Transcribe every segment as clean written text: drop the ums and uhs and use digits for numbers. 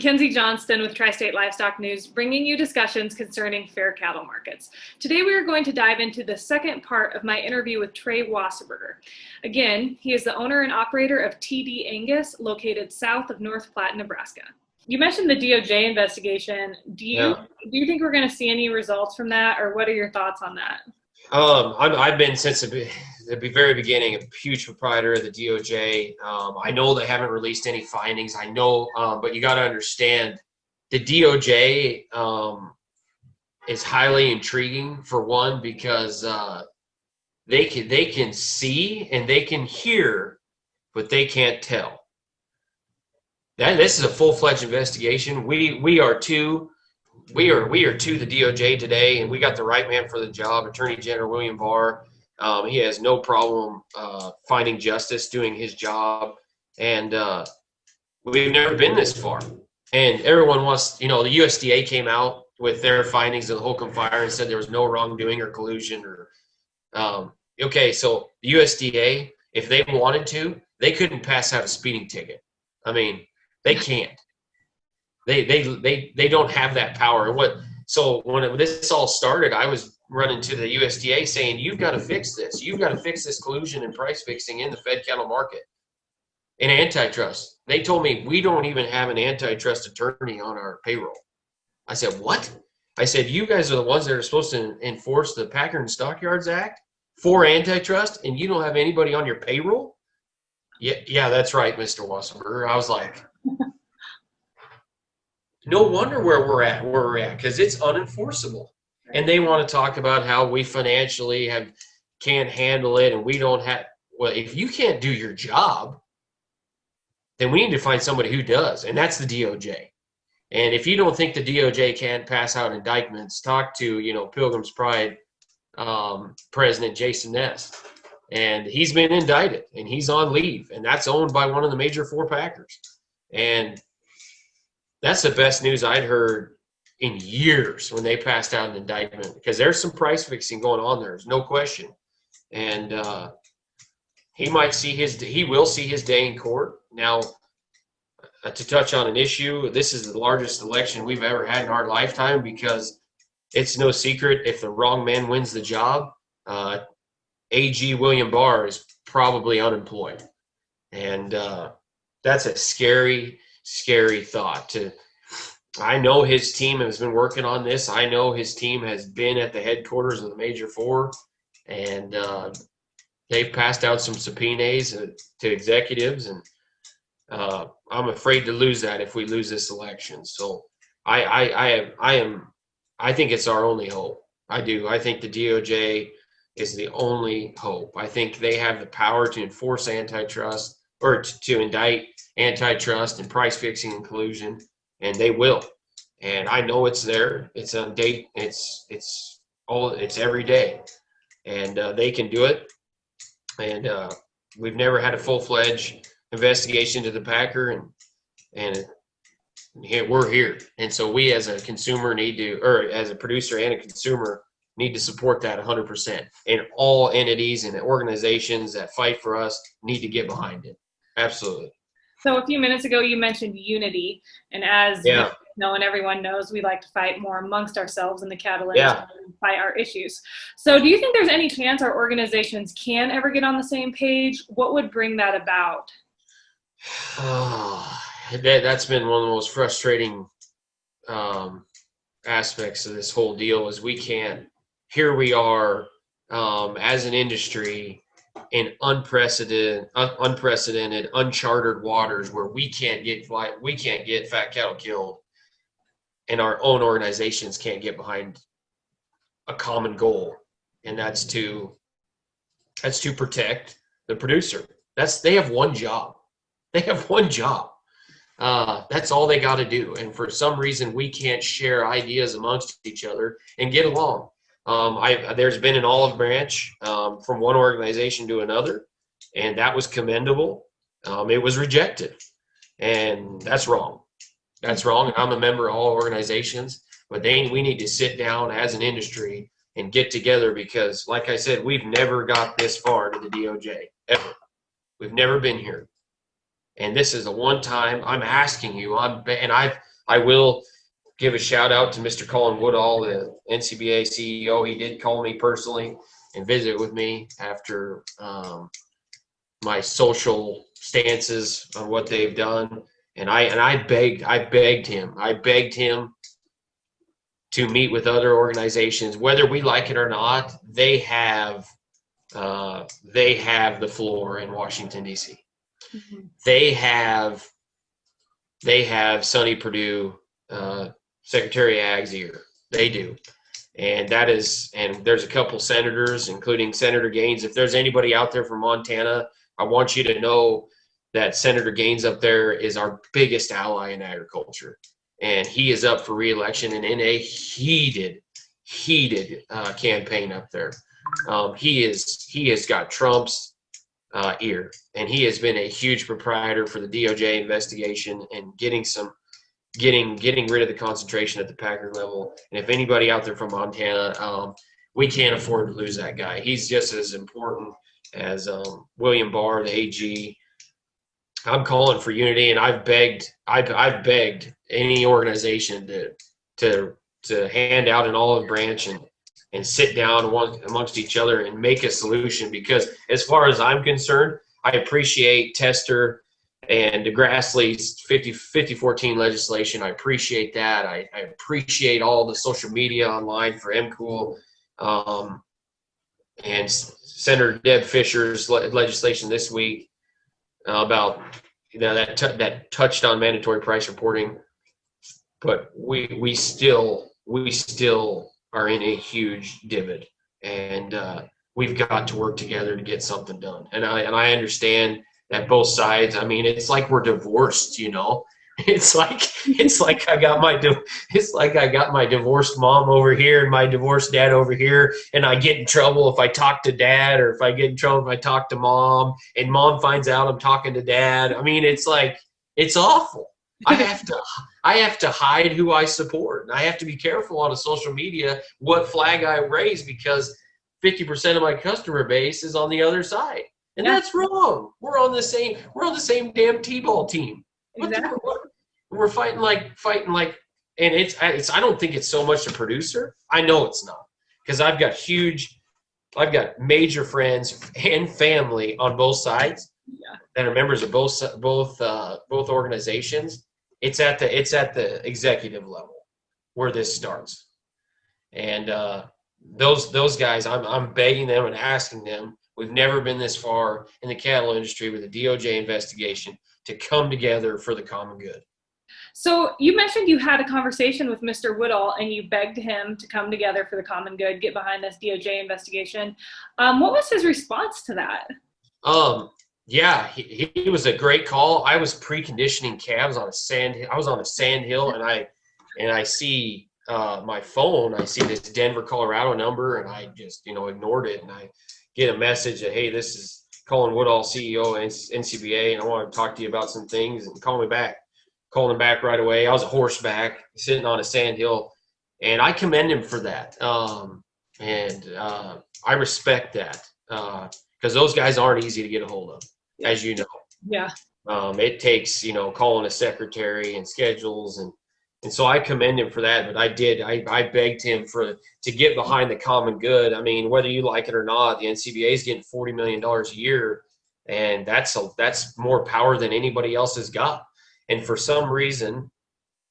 Mackenzie Johnston with Tri-State Livestock News, bringing you discussions concerning fair cattle markets. Today we are going to dive into the second part of my interview with Trey Wasserberger. Again, he is the owner and operator of TD Angus, located south of North Platte, Nebraska. You mentioned the DOJ investigation. Do you think we're going to see any results from that, or what are your thoughts on that? I've been since the very beginning a huge proprietor of the DOJ. I know they haven't released any findings. I know, but you got to understand the DOJ is highly intriguing, for one, because they can see and they can hear, but they can't tell. This is a full-fledged investigation. We are to the DOJ today, and we got the right man for the job, Attorney General William Barr. He has no problem finding justice, doing his job, and we've never been this far. And everyone wants, the USDA came out with their findings of the Holcomb fire and said there was no wrongdoing or collusion. Okay, so the USDA, if they wanted to, they couldn't pass out a speeding ticket. I mean, they can't. They don't have that power. So when this all started, I was running to the USDA saying, you've got to fix this. You've got to fix this collusion and price fixing in the fed cattle market. And antitrust. They told me we don't even have an antitrust attorney on our payroll. I said, what? I said, you guys are the ones that are supposed to enforce the Packard and Stockyards Act for antitrust, and you don't have anybody on your payroll? Yeah, that's right, Mr. Wasserberger. I was like, no wonder where we're at, because it's unenforceable. And they want to talk about how we financially can't handle it, and we don't have. Well, if you can't do your job, then we need to find somebody who does, and that's the DOJ. And if you don't think the DOJ can't pass out indictments, talk to Pilgrim's Pride President Jason Ness, and he's been indicted, and he's on leave, and that's owned by one of the major four packers, and that's the best news I'd heard in years when they passed out an indictment, because there's some price fixing going on there. There's no question. And he will see his day in court. Now, to touch on an issue, this is the largest election we've ever had in our lifetime, because it's no secret, if the wrong man wins the job, AG William Barr is probably unemployed. And that's a scary thought. I know his team has been working on this. I know his team has been at the headquarters of the Major Four, and they've passed out some subpoenas to executives, and I'm afraid to lose that if we lose this election. So I think it's our only hope. I do. I think the DOJ is the only hope. I think they have the power to enforce antitrust, or to indict antitrust and price fixing and collusion, and they will. And I know it's there. It's on date. It's every day, and they can do it. And we've never had a full-fledged investigation to the Packer, and we're here. And so we, as a consumer, as a producer and a consumer, need to support that 100%. And all entities and organizations that fight for us need to get behind it. Absolutely. So a few minutes ago, you mentioned unity, and as you know, and everyone knows, we like to fight more amongst ourselves in the cattle industry and fight our issues. So do you think there's any chance our organizations can ever get on the same page? What would bring that about? That's been one of the most frustrating aspects of this whole deal, is we can't. Here we are as an industry in unprecedented, uncharted waters, where we can't get fat cattle killed, and our own organizations can't get behind a common goal, and that's to protect the producer. They have one job. That's all they got to do. And for some reason, we can't share ideas amongst each other and get along. There's been an olive branch from one organization to another, and that was commendable. It was rejected, and that's wrong. That's wrong. And I'm a member of all organizations, but we need to sit down as an industry and get together, because, like I said, we've never got this far to the DOJ ever. We've never been here, and this is the one time I'm asking you. I will give a shout out to Mr. Colin Woodall, the NCBA CEO. He did call me personally and visit with me after my social stances on what they've done. And I begged him to meet with other organizations, whether we like it or not. They have the floor in Washington, D.C. Mhm. They have Sonny Perdue, Secretary of Ag's ear. They do. And there's a couple senators, including Senator Gaines. If there's anybody out there from Montana, I want you to know that Senator Gaines up there is our biggest ally in agriculture. And he is up for re-election and in a heated campaign up there. He has got Trump's ear, and he has been a huge proprietor for the DOJ investigation and getting rid of the concentration at the Packer level. And if anybody out there from Montana, we can't afford to lose that guy. He's just as important as William Barr, the AG. I'm calling for unity, and I've begged any organization to hand out an olive branch and sit down amongst each other and make a solution. Because as far as I'm concerned, I appreciate Tester and Grassley's 5014 legislation. I appreciate that. I appreciate all the social media online for MCOOL, and Senator Deb Fisher's legislation this week about that touched on mandatory price reporting. But we still are in a huge divot, and we've got to work together to get something done. And I understand that both sides. I mean, it's like we're divorced, you know. It's like I got my divorced mom over here and my divorced dad over here, and I get in trouble if I talk to dad, or if I get in trouble if I talk to mom, and mom finds out I'm talking to dad. I mean, it's awful. I have to hide who I support, and I have to be careful on social media what flag I raise, because 50% of my customer base is on the other side, and that's wrong. We're on the same damn T-ball team. Exactly. We're fighting like, and it's. I don't think it's so much the producer. I know it's not, because I've got major friends and family on both sides that are members of both organizations. It's at the executive level where this starts, and those guys, I'm begging them and asking them. We've never been this far in the cattle industry with a DOJ investigation to come together for the common good. So you mentioned you had a conversation with Mr. Woodall and you begged him to come together for the common good, get behind this DOJ investigation. What was his response to that? Yeah, he was a great call. I was preconditioning calves on a sand. I was on a sand hill, and I see my phone. I see this Denver, Colorado number, and I just ignored it. And I get a message that, hey, this is Colin Woodall, CEO of NCBA, and I want to talk to you about some things, and call me back. Called him back right away. I was a horseback sitting on a sand hill, and I commend him for that. I respect that, because those guys aren't easy to get a hold of, as you know. Yeah. It takes, calling a secretary and schedules, and so I commend him for that. But I begged him to get behind the common good. I mean, whether you like it or not, the NCBA is getting $40 million a year, and that's more power than anybody else has got. And for some reason,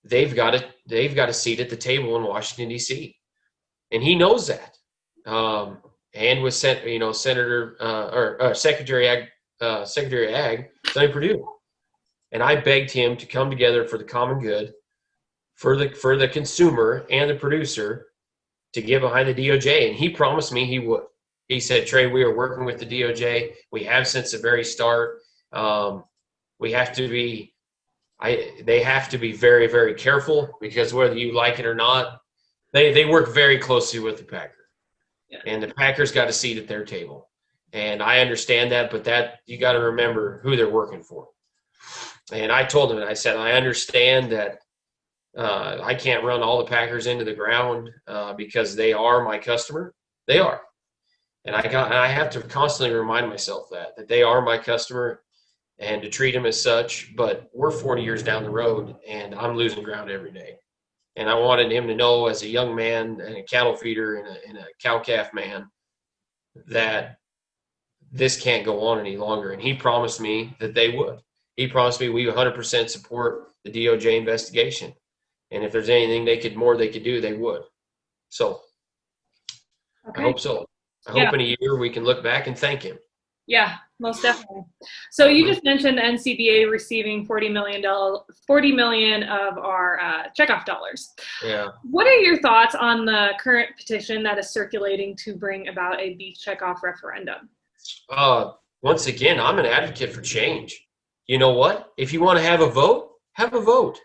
they've got a seat at the table in Washington, D.C., and he knows that. And with Senator or Secretary of Ag, Sonny Perdue, and I begged him to come together for the common good, for the consumer and the producer, to get behind the DOJ, and he promised me he would. He said, Trey, we are working with the DOJ. We have since the very start. They have to be very, very careful, because whether you like it or not, they work very closely with the Packer. Yeah. And the Packers got a seat at their table. And I understand that, but that you got to remember who they're working for. And I told him, and I said, I understand that I can't run all the Packers into the ground because they are my customer. They are. And I have to constantly remind myself that they are my customer. and to treat them as such. But we're 40 years down the road, and I'm losing ground every day. And I wanted him to know, as a young man and a cattle feeder and a cow-calf man, that this can't go on any longer. And he promised me that they would. He promised me we 100% support the DOJ investigation. And if there's anything they could do, they would. So Okay. I hope so. I hope in a year we can look back and thank him. Yeah, most definitely. So you just mentioned the NCBA receiving $40 million of our checkoff dollars. Yeah. What are your thoughts on the current petition that is circulating to bring about a beef checkoff referendum? Once again, I'm an advocate for change. You know what? If you want to have a vote, have a vote.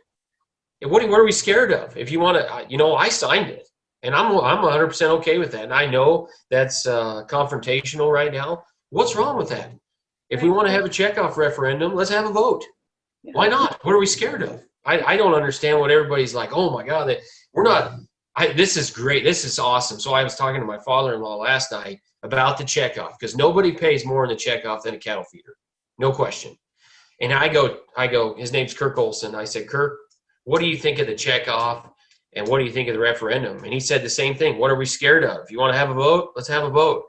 And what are we scared of? If you want to, I signed it, and I'm 100% okay with that. And I know that's confrontational right now. What's wrong with that? If we want to have a checkoff referendum, let's have a vote. Yeah. Why not? What are we scared of? I don't understand what everybody's like. Oh my God, we're not. This is great. This is awesome. So I was talking to my father-in-law last night about the checkoff, because nobody pays more in the checkoff than a cattle feeder, no question. And I go. His name's Kirk Olson. I said, Kirk, what do you think of the checkoff, and what do you think of the referendum? And he said the same thing. What are we scared of? If you want to have a vote, let's have a vote.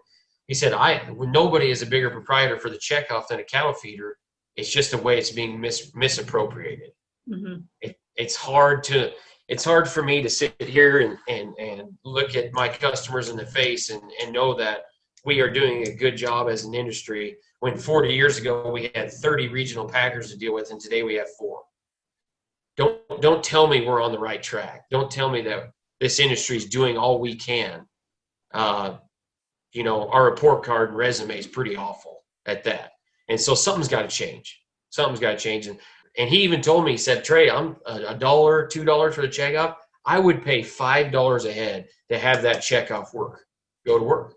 He said, nobody is a bigger proprietor for the checkoff than a cattle feeder. It's just the way it's being misappropriated. Mm-hmm. It's hard for me to sit here and look at my customers in the face and know that we are doing a good job as an industry, when 40 years ago we had 30 regional packers to deal with, and today we have 4. Don't tell me we're on the right track. Don't tell me that this industry is doing all we can. Our report card and resume is pretty awful at that. And so something's got to change. Something's got to change. And he even told me, he said, Trey, I'm $1, $2 for the checkoff. I would pay $5 a head to have that checkoff go to work.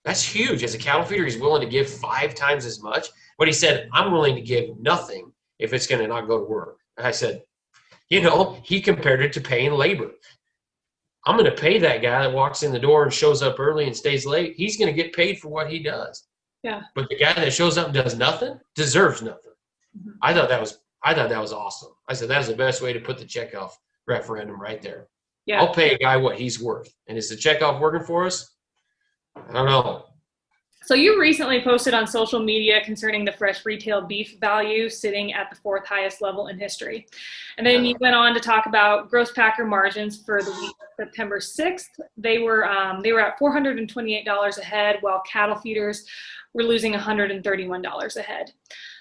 That's huge. As a cattle feeder, he's willing to give 5 times as much. But he said, I'm willing to give nothing if it's going to not go to work. And I said, he compared it to paying labor. I'm going to pay that guy that walks in the door and shows up early and stays late. He's going to get paid for what he does. Yeah. But the guy that shows up and does nothing deserves nothing. Mm-hmm. I thought that was awesome. I said, that's the best way to put the checkoff referendum right there. Yeah. I'll pay a guy what he's worth. And is the checkoff working for us? I don't know. So you recently posted on social media concerning the fresh retail beef value sitting at the 4th highest level in history. And then you went on to talk about gross packer margins for the week of September 6th. They were at $428 a head, while cattle feeders were losing $131 a head.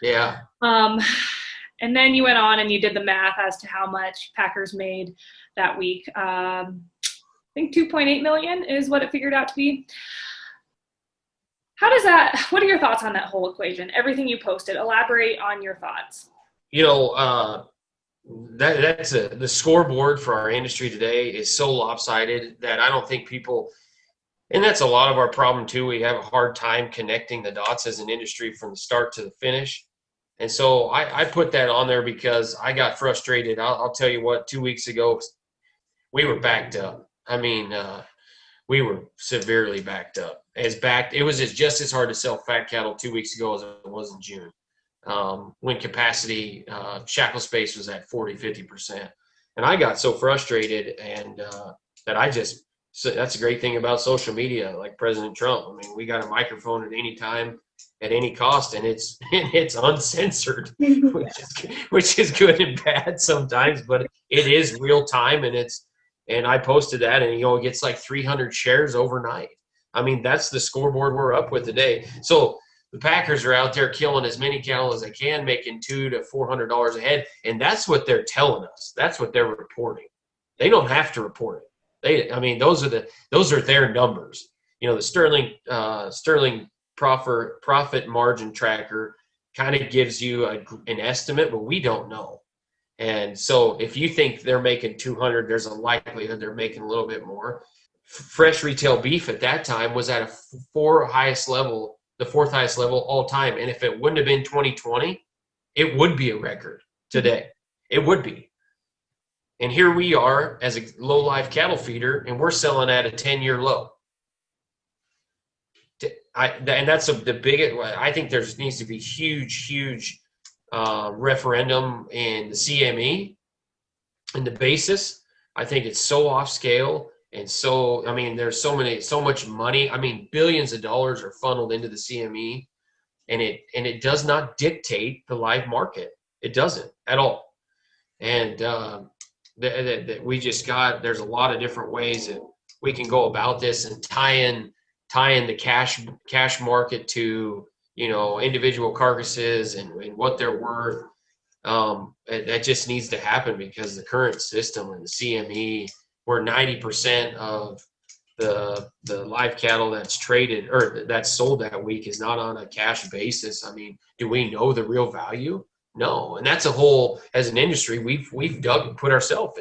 Yeah. And then you went on and you did the math as to how much packers made that week. I think 2.8 million is what it figured out to be. What are your thoughts on that whole equation? Everything you posted, elaborate on your thoughts. That's the scoreboard for our industry today is so lopsided that I don't think people, and that's a lot of our problem too. We have a hard time connecting the dots as an industry from the start to the finish. And so I put that on there because I got frustrated. I'll tell you what, 2 weeks ago, we were backed up. I mean, we were severely backed up. It was just as hard to sell fat cattle 2 weeks ago as it was in June. When capacity, shackle space was at 40-50%. And I got so frustrated and so that's a great thing about social media, like President Trump. I mean, we got a microphone at any time, at any cost, and it's uncensored, which is good and bad sometimes, but it is real time, and I posted that, and it gets like 300 shares overnight. I mean, that's the scoreboard we're up with today. So the packers are out there killing as many cattle as they can, making $200 to $400 a head, and that's what they're telling us. That's what they're reporting. They don't have to report it. Those are their numbers. The Sterling profit margin tracker kind of gives you an estimate, but we don't know. And so if you think they're making 200, there's a likelihood they're making a little bit more. Fresh retail beef at that time was at the 4th highest level all time. And if it wouldn't have been 2020, it would be a record today. It would be. And here we are as a low live cattle feeder, and we're selling at a 10-year low. And that's the biggest. I think there needs to be huge referendum in the CME and the basis. I think it's so off scale. And so, I mean, there's so much money. I mean, billions of dollars are funneled into the CME, and it does not dictate the live market. It doesn't at all. And there's a lot of different ways that we can go about this and tie in the cash market to, individual carcasses and what they're worth. That just needs to happen, because the current system in the CME, where 90% of the live cattle that's traded or that's sold that week is not on a cash basis. I mean, do we know the real value? No. And that's a whole, as an industry, we've dug and put ourselves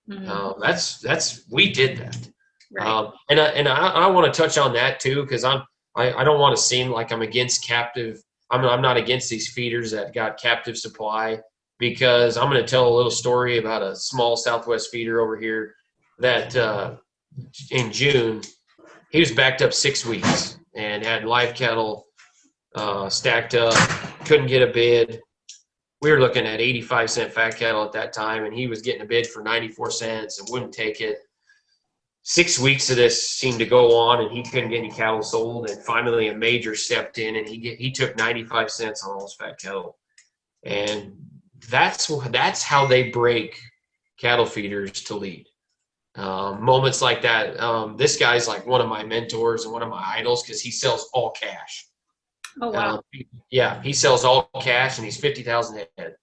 in. Mm-hmm. We did that. Right. And I want to touch on that too, because I don't want to seem like I'm against captive. I'm not against these feeders that got captive supply, because I'm going to tell a little story about a small Southwest feeder over here that in June, he was backed up 6 weeks and had live cattle stacked up, couldn't get a bid. We were looking at 85-cent fat cattle at that time, and he was getting a bid for 94 cents and wouldn't take it. 6 weeks of this seemed to go on, and he couldn't get any cattle sold. And finally, a major stepped in, and he took 95 cents on all those fat cattle. And that's how they break cattle feeders to lead. Moments like that. This guy's like one of my mentors and one of my idols, because he sells all cash. Oh, wow. Yeah, he sells all cash, and he's 50,000 head.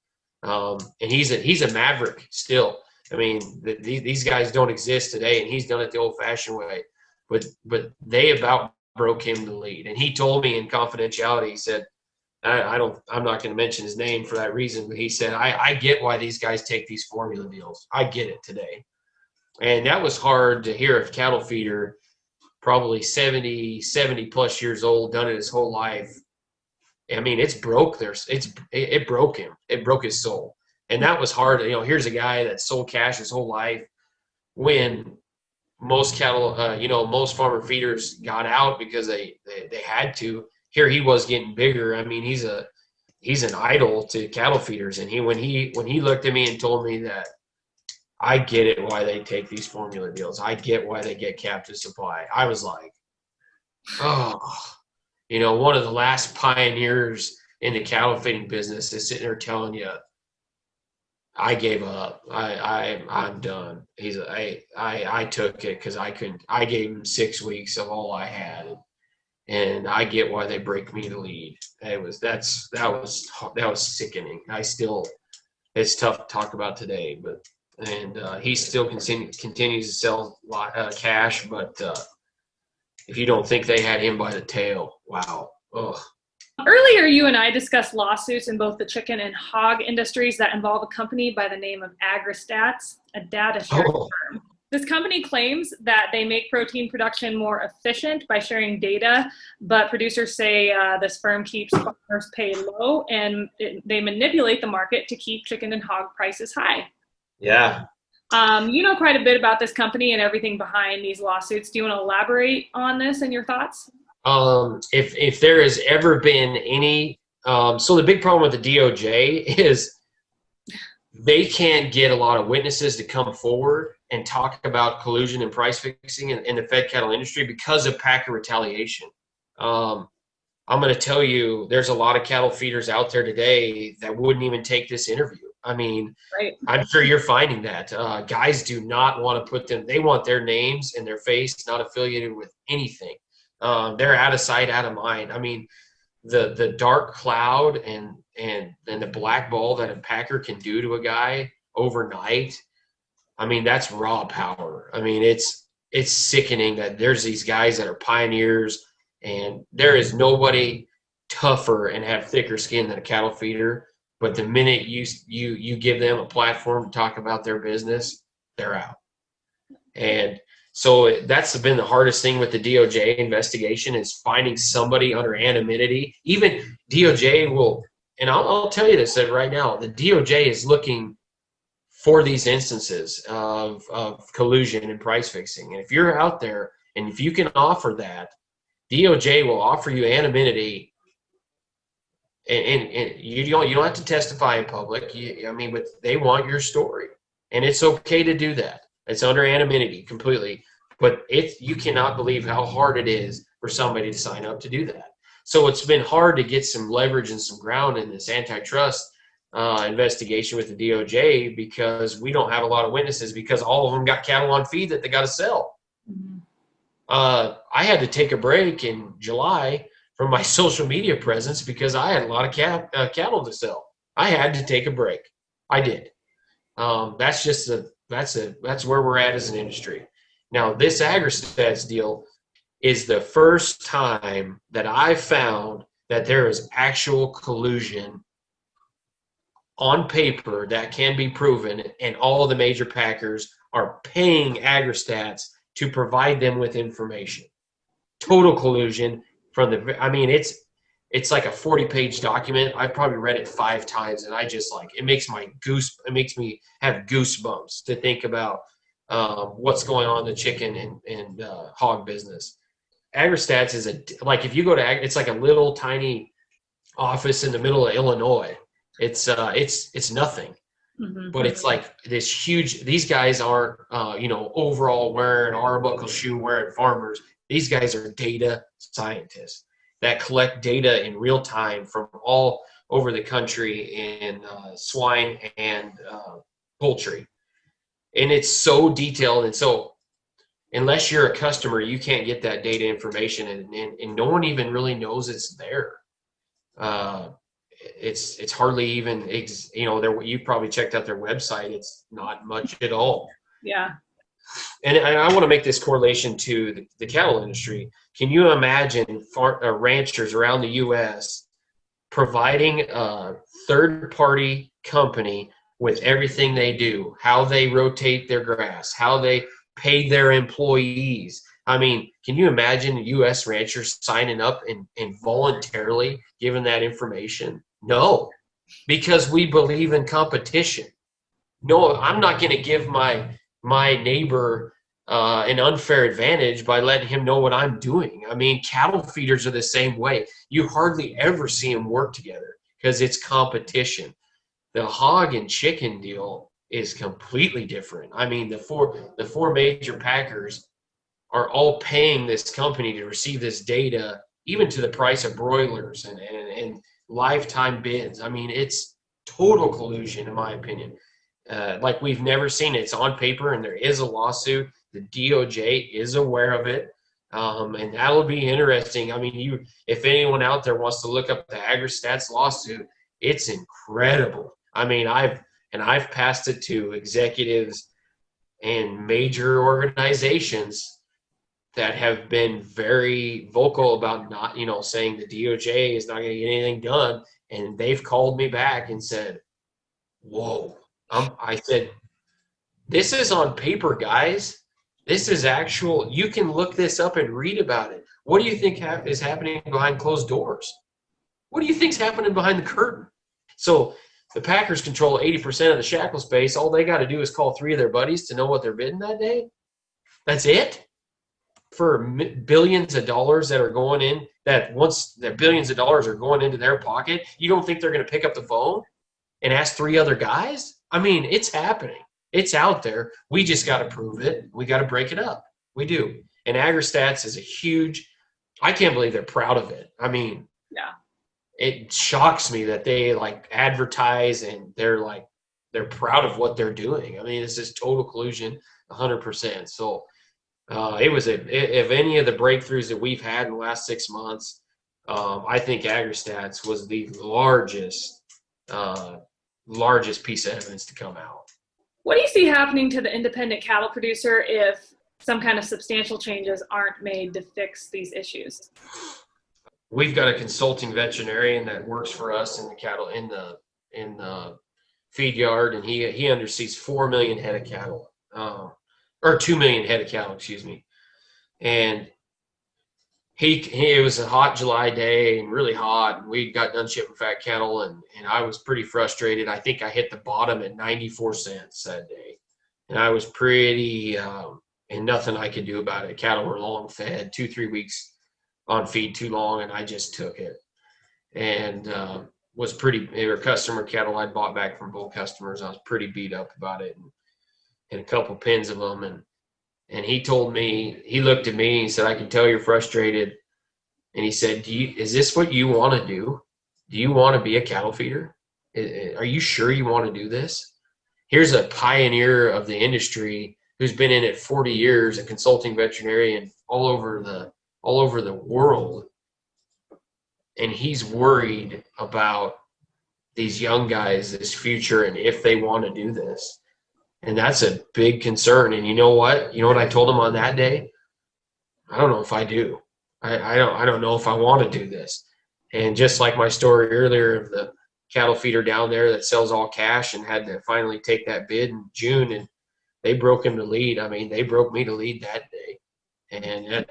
And he's a maverick still. I mean, these guys don't exist today, and he's done it the old-fashioned way. But they about broke him to lead. And he told me in confidentiality, he said, I'm not going to mention his name for that reason, but he said, I get why these guys take these formula deals. I get it today. And that was hard to hear. A cattle feeder, probably 70 plus years old, done it his whole life. I mean, it broke him. It broke his soul. And that was hard. Here's a guy that sold cash his whole life, when most cattle, most farmer feeders got out because they had to. Here he was getting bigger. I mean, he's an idol to cattle feeders. And when he looked at me and told me that, I get it why they take these formula deals. I get why they get captive supply. I was like, oh, one of the last pioneers in the cattle feeding business is sitting there telling you, I gave up. I'm done. I took it because I couldn't. I gave him 6 weeks of all I had, and I get why they break me to lead. That was sickening. It's tough to talk about today, but he still continues to sell cash. But if you don't think they had him by the tail, wow. Ugh. Earlier, you and I discussed lawsuits in both the chicken and hog industries that involve a company by the name of AgriStats, a data sharing firm. This company claims that they make protein production more efficient by sharing data, but producers say this firm keeps farmers paid low, and they manipulate the market to keep chicken and hog prices high. Yeah. You know quite a bit about this company and everything behind these lawsuits. Do you want to elaborate on this and your thoughts? If there has ever been any, so the big problem with the DOJ is they can't get a lot of witnesses to come forward and talk about collusion and price fixing in the fed cattle industry because of packer retaliation. I'm going to tell you, there's a lot of cattle feeders out there today that wouldn't even take this interview. I mean, right. I'm sure you're finding that guys do not want to put them. They want their names and their face not affiliated with anything. They're out of sight, out of mind. I mean, the dark cloud and the black ball that a packer can do to a guy overnight. I mean, that's raw power. I mean, it's sickening that there's these guys that are pioneers, and there is nobody tougher and have thicker skin than a cattle feeder. But the minute you give them a platform to talk about their business, they're out. And so that's been the hardest thing with the DOJ investigation, is finding somebody under anonymity. Even DOJ will, and I'll tell you this right now, the DOJ is looking for these instances of collusion and price fixing. And if you're out there and if you can offer that, DOJ will offer you anonymity and you don't have to testify in public. But they want your story, and it's okay to do that. It's under anonymity completely, but you cannot believe how hard it is for somebody to sign up to do that. So it's been hard to get some leverage and some ground in this antitrust investigation with the DOJ because we don't have a lot of witnesses because all of them got cattle on feed that they got to sell. Mhm. I had to take a break in July from my social media presence because I had a lot of cattle to sell. I had to take a break. I did. That's where we're at as an industry. Now, this AgriStats deal is the first time that I've found that there is actual collusion on paper that can be proven, and all of the major packers are paying AgriStats to provide them with information. Total collusion from it's like a 40-page document. I've probably read it 5 times, and it makes me have goosebumps to think about what's going on in the chicken and hog business. AgriStats is if you go to it's like a little tiny office in the middle of Illinois. It's nothing, Mhm. but it's like this huge. These guys aren't overall wearing Arbuckle shoe wearing farmers. These guys are data scientists that collect data in real time from all over the country in swine and poultry, and it's so detailed. And so unless you're a customer, you can't get that data information, and no one even really knows it's there. It's hardly even you probably checked out their website. It's not much at all. Yeah. And I want to make this correlation to the cattle industry. Can you imagine ranchers around the U.S. providing a third-party company with everything they do, how they rotate their grass, how they pay their employees? I mean, can you imagine U.S. ranchers signing up and voluntarily giving that information? No, because we believe in competition. No, I'm not going to give my neighbor an unfair advantage by letting him know what I'm doing. I mean, cattle feeders are the same way. You hardly ever see them work together because it's competition. The hog and chicken deal is completely different. I mean, the four major packers are all paying this company to receive this data, even to the price of broilers and lifetime bids. I mean, it's total collusion, in my opinion. Like we've never seen it. It's on paper, and there is a lawsuit. The DOJ is aware of it, and that'll be interesting. I mean, if anyone out there wants to look up the AgriStats lawsuit, it's incredible. I mean, I've passed it to executives and major organizations that have been very vocal about not, saying the DOJ is not going to get anything done. And they've called me back and said, whoa. I said, this is on paper, guys. This is actual. You can look this up and read about it. What do you think is happening behind closed doors? What do you think's happening behind the curtain? So the Packers control 80% of the shackle space. All they got to do is call 3 of their buddies to know what they're bidding that day. That's it. For billions of dollars that are going in, that once the billions of dollars are going into their pocket, you don't think they're going to pick up the phone and ask 3 other guys? I mean, it's happening. It's out there. We just got to prove it. We got to break it up. We do. And AgriStats is a huge, I can't believe they're proud of it. I mean, yeah, it shocks me that they advertise and they're proud of what they're doing. I mean, this is total collusion, 100%. So it was if any of the breakthroughs that we've had in the last 6 months, I think AgriStats was the largest piece of evidence to come out. What do you see happening to the independent cattle producer if some kind of substantial changes aren't made to fix these issues? We've got a consulting veterinarian that works for us in the cattle in the feed yard, and he undersees 4 million head of cattle, or 2 million head of cattle, excuse me. And it was a hot July day and really hot. We got done shipping fat cattle, and I was pretty frustrated. I think I hit the bottom at 94 cents that day, and I was pretty and nothing I could do about it. Cattle were long fed, 2-3 weeks on feed too long, and I just took it. And was pretty, they were customer cattle I'd bought back from bull customers. I was pretty beat up about it, and a couple pins of them. And he told me, he looked at me and he said, I can tell you're frustrated. And he said, is this what you want to do? Do you want to be a cattle feeder? Are you sure you want to do this? Here's a pioneer of the industry who's been in it 40 years, a consulting veterinarian all over the world. And he's worried about these young guys, this future, and if they want to do this. And that's a big concern. And you know what? You know what I told him on that day? I don't know if I do. I don't know if I want to do this. And just like my story earlier of the cattle feeder down there that sells all cash and had to finally take that bid in June, and they broke him to lead. I mean, they broke me to lead that day. And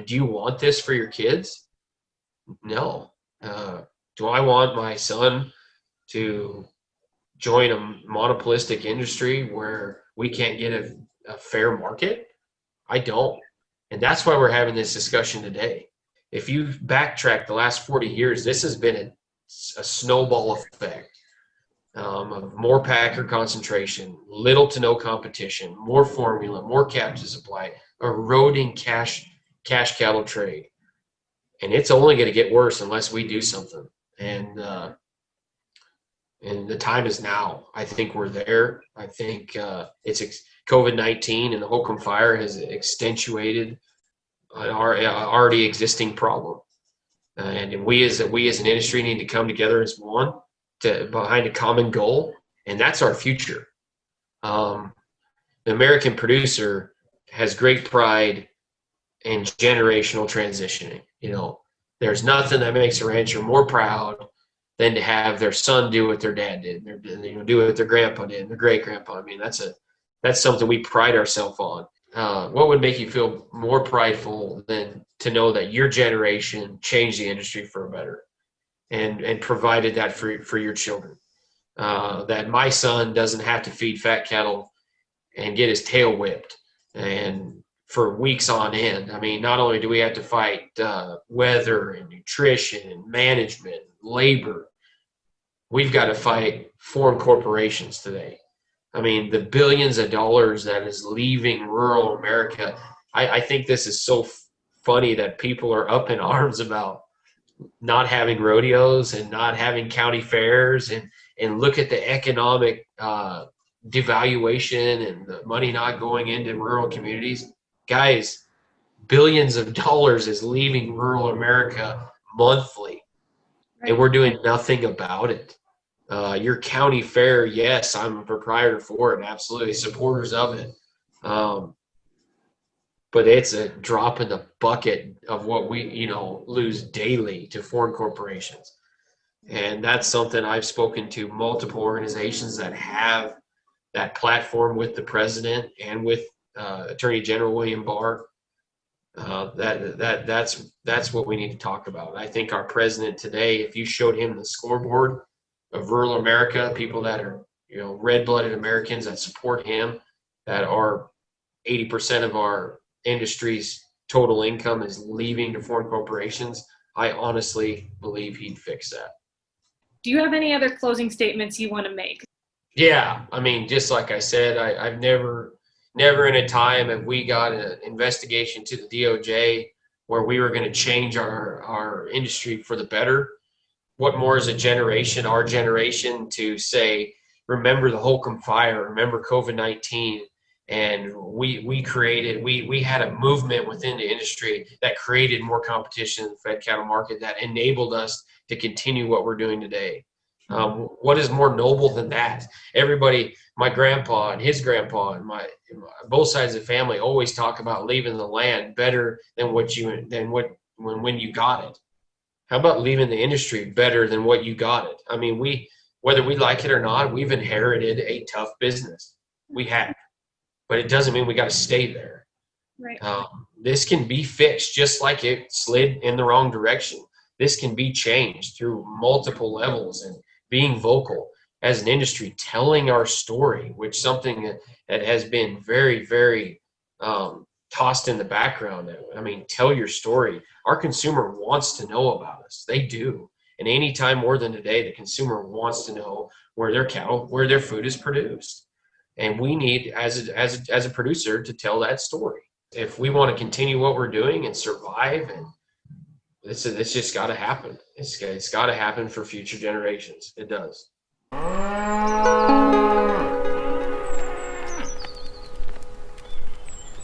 do you want this for your kids? No. Do I want my son to join a monopolistic industry where we can't get a fair market? I don't. And that's why we're having this discussion today. If you backtrack the last 40 years, this has been a snowball effect of more packer concentration, little to no competition, more formula, more captive supply, eroding cash cattle trade. And it's only going to get worse unless we do something. And the time is now. I think we're there. I think it's COVID-19 and the Holcomb fire has accentuated an already existing problem. And we as an industry need to come together as one behind a common goal, and that's our future. The American producer has great pride in generational transitioning. You know, there's nothing that makes a rancher more proud than to have their son do what their dad did, do what their grandpa did, and their great grandpa. I mean, that's something we pride ourselves on. What would make you feel more prideful than to know that your generation changed the industry for a better and provided that for your children? That my son doesn't have to feed fat cattle and get his tail whipped and for weeks on end. I mean, not only do we have to fight weather and nutrition and management, labor, we've got to fight foreign corporations today. I mean, the billions of dollars that is leaving rural America. I think this is so funny that people are up in arms about not having rodeos and not having county fairs, and look at the economic devaluation and the money not going into rural communities. Guys, billions of dollars is leaving rural America monthly, and we're doing nothing about it. Your county fair, yes, I'm a proprietor for it, absolutely, supporters of it. But it's a drop in the bucket of what we, lose daily to foreign corporations. And that's something I've spoken to multiple organizations that have that platform with the president and with Attorney General William Barr. That's what we need to talk about. I think our president today, if you showed him the scoreboard of rural America, people that are, red-blooded Americans that support him, that are 80% of our industry's total income is leaving to foreign corporations, I honestly believe he'd fix that. Do you have any other closing statements you want to make? Yeah, I mean, just like I said, I've never in a time have we got an investigation to the DOJ where we were going to change our industry for the better. What more is our generation to say, remember the Holcomb fire, remember COVID-19, and we had a movement within the industry that created more competition in the fed cattle market that enabled us to continue what we're doing today. What is more noble than that? Everybody, my grandpa and his grandpa and both sides of the family always talk about leaving the land better than when you got it. How about leaving the industry better than what you got it? I mean, whether we like it or not, we've inherited a tough business. We have, but it doesn't mean we got to stay there. Right. This can be fixed, just like it slid in the wrong direction. This can be changed through multiple levels and being vocal as an industry, telling our story, which something that has been very, very tossed in the background. I mean, tell your story. Our consumer wants to know about us. They do. And anytime more than today, the consumer wants to know where their cattle, where their food is produced. And we need, as a producer, to tell that story. If we want to continue what we're doing and survive, and it's just got to happen. It's got to happen for future generations. It does.